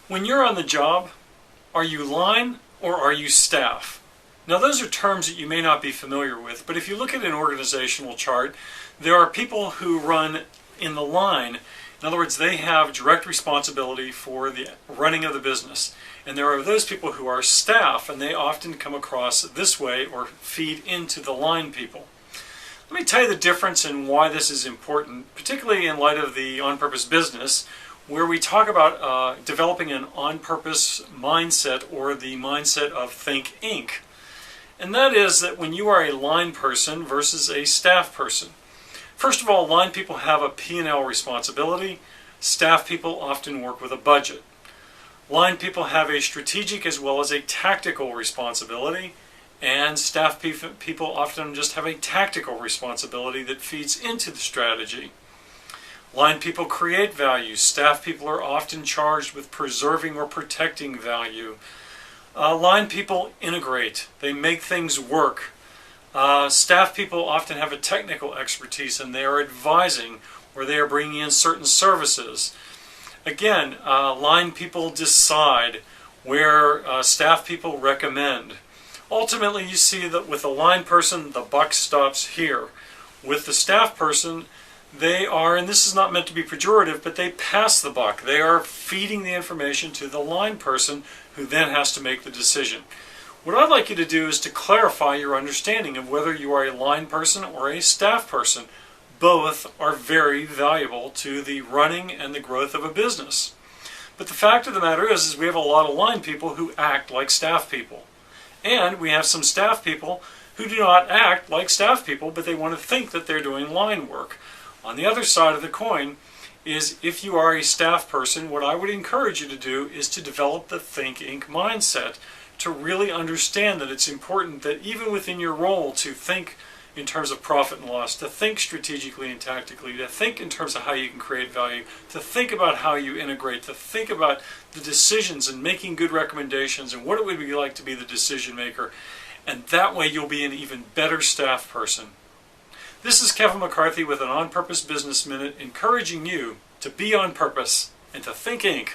When you're on the job, are you line or are you staff? Now those are terms that you may not be familiar with, but if you look at an organizational chart, there are people who run in the line. In other words, they have direct responsibility for the running of the business. And there are those people who are staff, and they often come across this way or feed into the line people. Let me tell you the difference and why this is important, particularly in light of the on-purpose business, where we talk about developing an on-purpose mindset, or the mindset of Think Inc. And that is that when you are a line person versus a staff person. First of all, line people have a P&L responsibility. Staff people often work with a budget. Line people have a strategic as well as a tactical responsibility, and staff people often just have a tactical responsibility that feeds into the strategy. Line people create value. Staff people are often charged with preserving or protecting value. Line people integrate. They make things work. Staff people often have a technical expertise, and they are advising, or they are bringing in certain services. Again, line people decide where staff people recommend. Ultimately, you see that with the line person, the buck stops here. With the staff person, they are, and this is not meant to be pejorative, but they pass the buck. They are feeding the information to the line person, who then has to make the decision. What I'd like you to do is to clarify your understanding of whether you are a line person or a staff person. Both are very valuable to the running and the growth of a business. But the fact of the matter is we have a lot of line people who act like staff people. And we have some staff people who do not act like staff people, but they want to think that they're doing line work. On the other side of the coin is, if you are a staff person, what I would encourage you to do is to develop the Think Inc. mindset, to really understand that it's important that even within your role to think in terms of profit and loss, to think strategically and tactically, to think in terms of how you can create value, to think about how you integrate, to think about the decisions and making good recommendations and what it would be like to be the decision maker. And that way you'll be an even better staff person. This is Kevin McCarthy with an On Purpose Business Minute, encouraging you to be on purpose and to Think Inc.